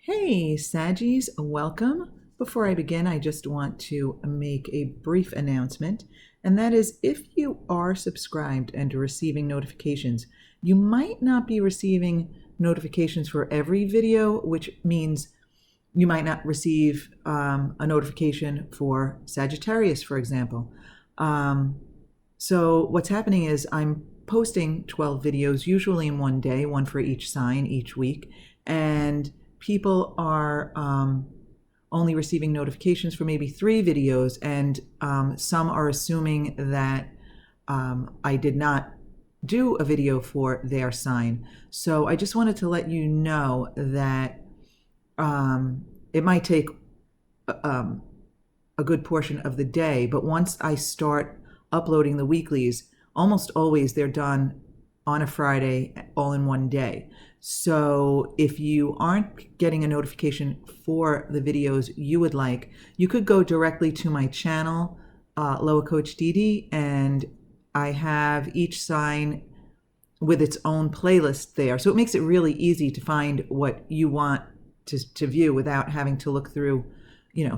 Hey, Saggies, welcome. Before I begin, I just want to make a brief announcement, and that is if you are subscribed and receiving notifications, you might not be receiving notifications for every video, which means you might not receive a notification for Sagittarius, for example. So what's happening is I'm posting 12 videos, usually in one day, one for each sign each week, and people are only receiving notifications for maybe 3 videos, and some are assuming that I did not do a video for their sign. So I just wanted to let you know that it might take a good portion of the day, but once I start uploading the weeklies, almost always they're done on a Friday, all in one day. So if you aren't getting a notification for the videos you would like, you could go directly to my channel, Loa Coach Didi, and I have each sign with its own playlist there. So it makes it really easy to find what you want to view without having to look through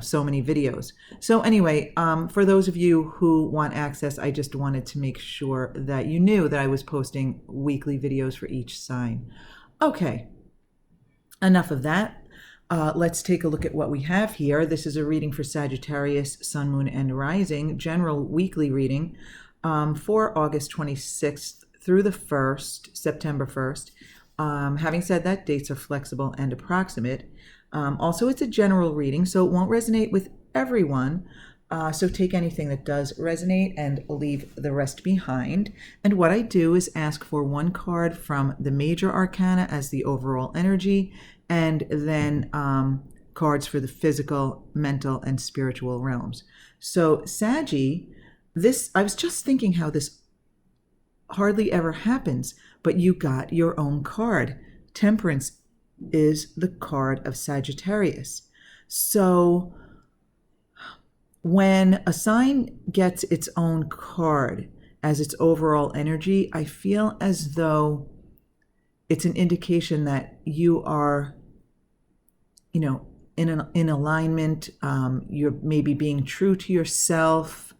so many videos. So anyway, for those of you who want access, I just wanted to make sure that you knew that I was posting weekly videos for each sign. Okay, enough of that. Let's take a look at what we have here. This is a reading for Sagittarius, Sun, Moon, and Rising, general weekly reading for August 26th through the 1st, September 1st. Having said that, dates are flexible and approximate. Also, it's a general reading, so it won't resonate with everyone. So take anything that does resonate and leave the rest behind. And what I do is ask for one card from the major arcana as the overall energy, and then cards for the physical, mental, and spiritual realms. So Saggy, I was just thinking how this hardly ever happens, but you got your own card. Temperance is the card of Sagittarius. So when a sign gets its own card as its overall energy, I feel as though it's an indication that you are, in alignment. You're maybe being true to yourself.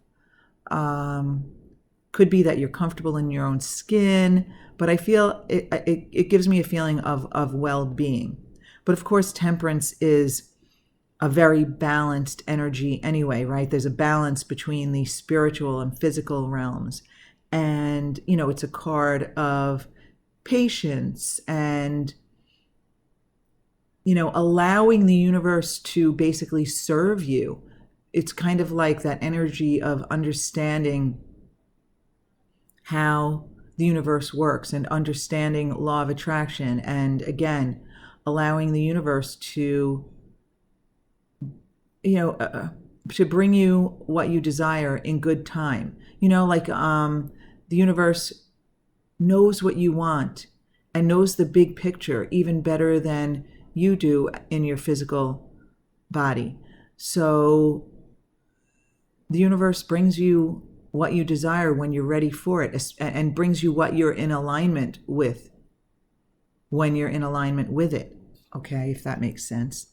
Could be that you're comfortable in your own skin, but I feel it gives me a feeling of well-being. But of course, temperance is a very balanced energy anyway, right? There's a balance between the spiritual and physical realms. And, it's a card of patience and, allowing the universe to basically serve you. It's kind of like that energy of understanding how the universe works and understanding law of attraction, and again allowing the universe to to bring you what you desire in good time. The universe knows what you want and knows the big picture even better than you do in your physical body. So the universe brings you what you desire when you're ready for it, and brings you what you're in alignment with when you're in alignment with it. Okay, if that makes sense.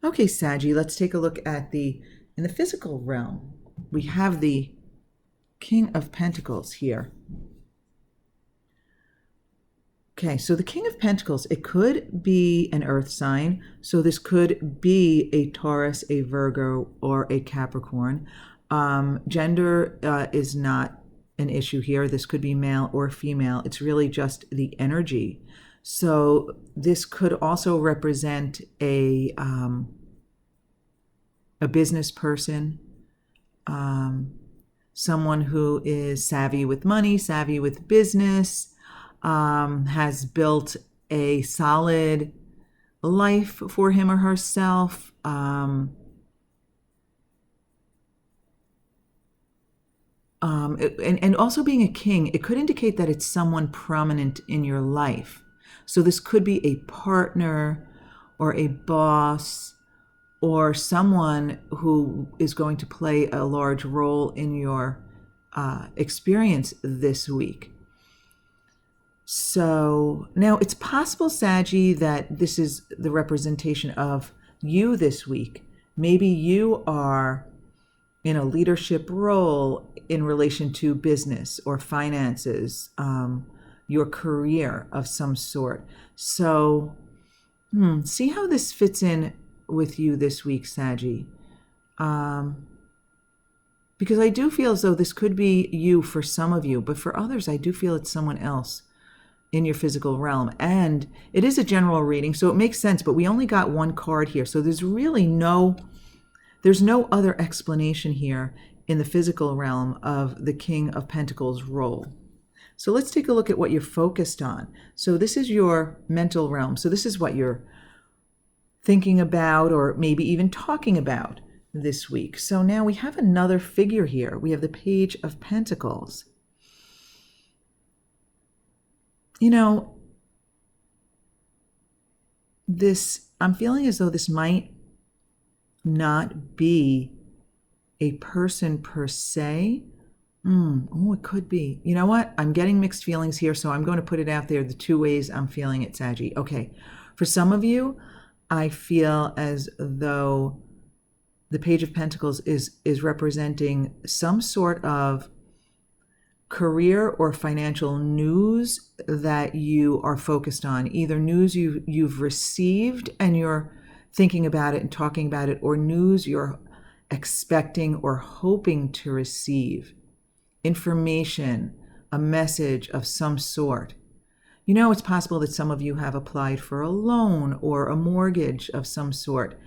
Okay, Saggy, let's take a look at in the physical realm. We have the King of Pentacles here. Okay, so the King of Pentacles, it could be an earth sign. So this could be a Taurus, a Virgo, or a Capricorn. Gender is not an issue here. This could be male or female. It's really just the energy. So this could also represent a business person, someone who is savvy with money, savvy with business, has built a solid life for him or herself. And also being a king, it could indicate that it's someone prominent in your life. So this could be a partner or a boss or someone who is going to play a large role in your experience this week. So now it's possible, Saggy, that this is the representation of you this week. Maybe you are in a leadership role in relation to business or finances, your career of some sort. So see how this fits in with you this week, Saggy. Because I do feel as though this could be you for some of you, but for others, I do feel it's someone else in your physical realm. And it is a general reading, so it makes sense, but we only got one card here. So there's really there's no other explanation here in the physical realm of the King of Pentacles role. So let's take a look at what you're focused on. So this is your mental realm. So this is what you're thinking about or maybe even talking about this week. So now we have another figure here. We have the Page of Pentacles. You know, I'm feeling as though this might not be a person per se. Oh, it could be. You know what? I'm getting mixed feelings here, so I'm going to put it out there the two ways I'm feeling it, Saggy. Okay. For some of you, I feel as though the Page of Pentacles is representing some sort of career or financial news that you are focused on, either news you've received and you're thinking about it and talking about it, or news you're expecting or hoping to receive, information, a message of some sort. You know, it's possible that some of you have applied for a loan or a mortgage of some sort.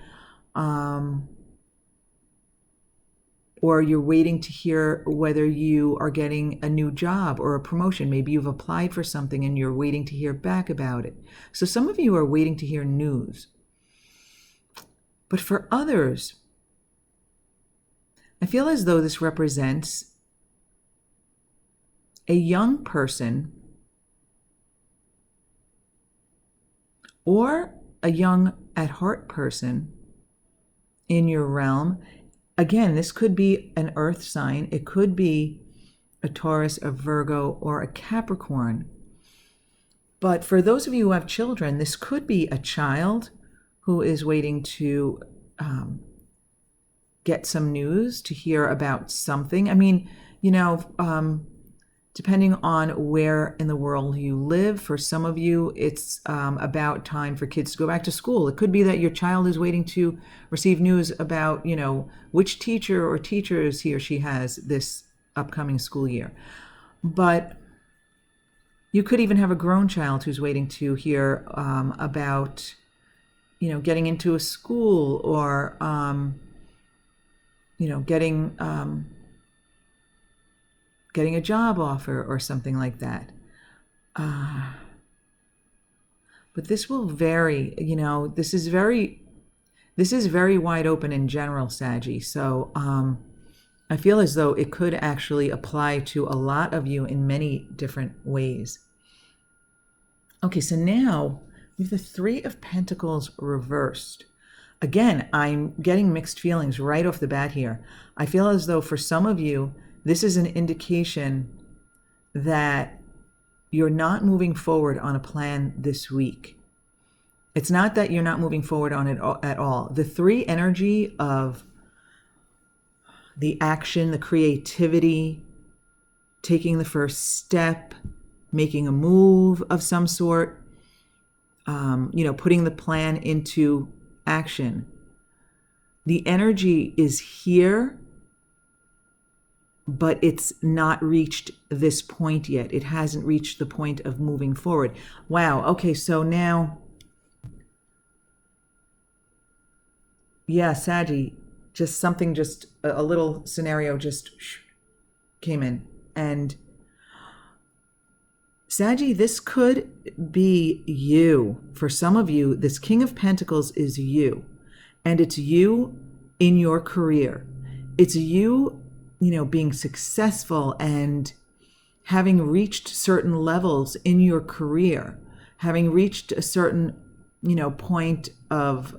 Or you're waiting to hear whether you are getting a new job or a promotion. Maybe you've applied for something and you're waiting to hear back about it. So some of you are waiting to hear news. But for others, I feel as though this represents a young person or a young at heart person in your realm. Again, this could be an earth sign. It could be a Taurus, a Virgo, or a Capricorn. But for those of you who have children, this could be a child who is waiting to get some news, to hear about something. I mean, you know, depending on where in the world you live, for some of you, it's about time for kids to go back to school. It could be that your child is waiting to receive news about, you know, which teacher or teachers he or she has this upcoming school year. But you could even have a grown child who's waiting to hear about, you know, getting into a school or, you know, getting a job offer or something like that. But this will vary, you know, this is very wide open in general, Saggy. So I feel as though it could actually apply to a lot of you in many different ways. Okay, so now we have the Three of Pentacles reversed. Again, I'm getting mixed feelings right off the bat here. I feel as though for some of you, this is an indication that you're not moving forward on a plan this week. It's not that you're not moving forward on it at all. The three energy of the action, the creativity, taking the first step, making a move of some sort, you know, putting the plan into action. The energy is here, but it's not reached this point yet. It hasn't reached the point of moving forward. Wow. Okay, so now, yeah, Saggy, just a little scenario just came in. And Saggy, this could be you. For some of you, this King of Pentacles is you. And it's you in your career. It's you, you know, being successful and having reached certain levels in your career, having reached a certain, you know, point of,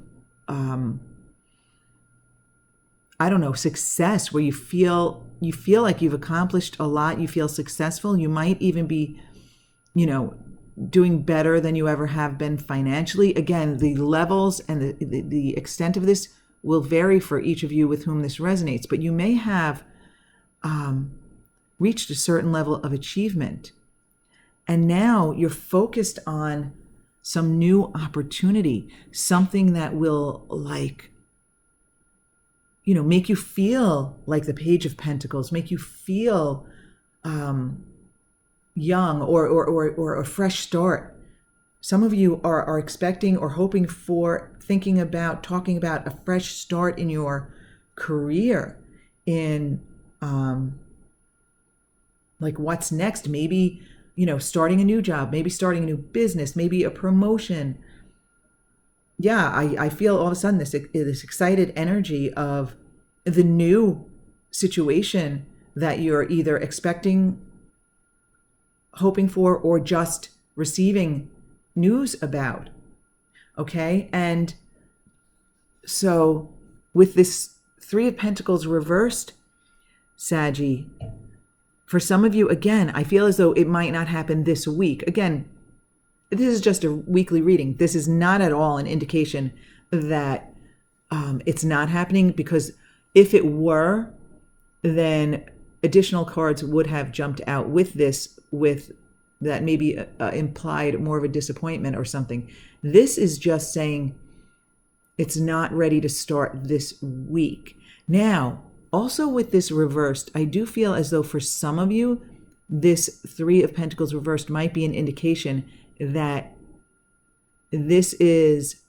I don't know, success, where you feel like you've accomplished a lot. You feel successful. You might even be, you know, doing better than you ever have been financially. Again, the levels and the extent of this will vary for each of you with whom this resonates, but you may have reached a certain level of achievement. And now you're focused on some new opportunity, something that will make you feel like the Page of Pentacles, make you feel young or a fresh start. Some of you are expecting or hoping for, thinking about, talking about a fresh start in your career, in what's next. Maybe, starting a new job, maybe starting a new business, maybe a promotion. Yeah, I feel all of a sudden this excited energy of the new situation that you're either expecting, hoping for, or just receiving news about. Okay? And so with this Three of Pentacles reversed, Saggy, for some of you, again, I feel as though it might not happen this week. Again, this is just a weekly reading. This is not at all an indication that it's not happening, because if it were, then additional cards would have jumped out with this, with that maybe implied more of a disappointment or something. This is just saying it's not ready to start this week. Now, also with this reversed, I do feel as though for some of you, this Three of Pentacles reversed might be an indication that this is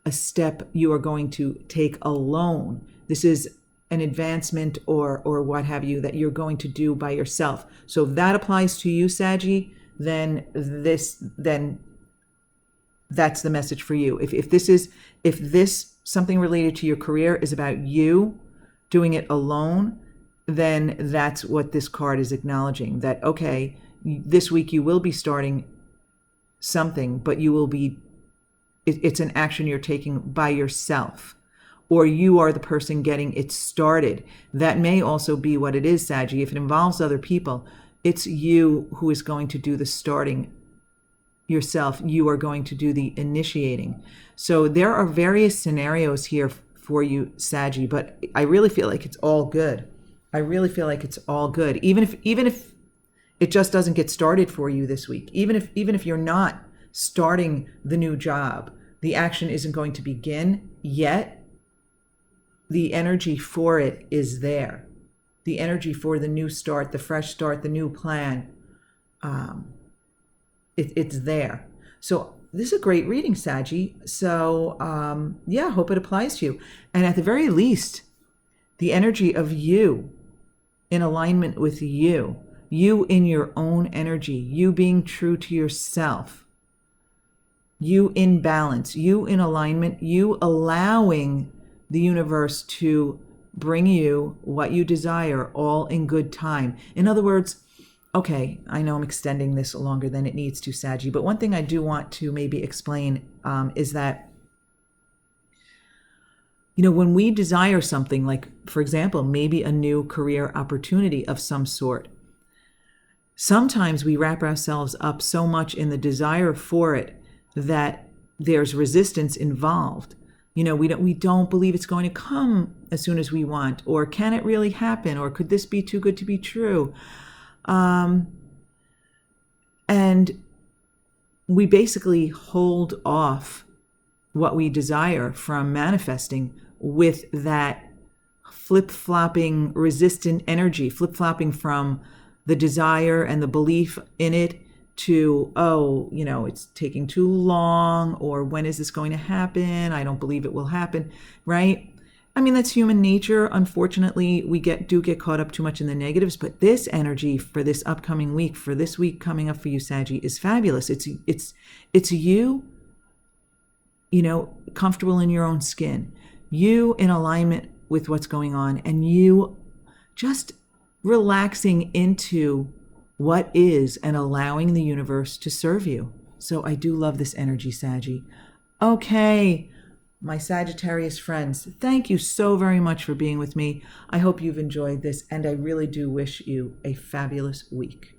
a step you are going to take alone. This is an advancement or what have you that you're going to do by yourself. So if that applies to you, Saggy, then that's the message for you. If this something related to your career is about you doing it alone, then that's what this card is acknowledging. That, okay, this week you will be starting something, but it's an action you're taking by yourself, or you are the person getting it started. That may also be what it is, Saggy. If it involves other people, it's you who is going to do the starting yourself. You are going to do the initiating. So there are various scenarios here for you, Saggy, but I really feel like it's all good. I really feel like it's all good. Even if it just doesn't get started for you this week, even if you're not starting the new job, the action isn't going to begin yet, the energy for it is there. The energy for the new start, the fresh start, the new plan, it's there. So this is a great reading, Saggy. So yeah, hope it applies to you. And at the very least, the energy of you in alignment with you in your own energy, you being true to yourself, you in balance, you in alignment, you allowing the universe to bring you what you desire, all in good time. In other words, okay, I know I'm extending this longer than it needs to, Saggy, but one thing I do want to maybe explain is that, when we desire something, like, for example, maybe a new career opportunity of some sort, sometimes we wrap ourselves up so much in the desire for it that there's resistance involved. We don't believe it's going to come as soon as we want, or can it really happen, or could this be too good to be true? And we basically hold off what we desire from manifesting with that flip-flopping resistant energy, flip-flopping from the desire and the belief in it to, it's taking too long, or when is this going to happen? I don't believe it will happen, right? I mean, that's human nature. Unfortunately, we do get caught up too much in the negatives, but this energy for this upcoming week, for this week coming up for you, Saggy, is fabulous. It's you, comfortable in your own skin, you in alignment with what's going on, and you just relaxing into what is and allowing the universe to serve you. So I do love this energy, Saggy. Okay, my Sagittarius friends, thank you so very much for being with me. I hope you've enjoyed this, and I really do wish you a fabulous week.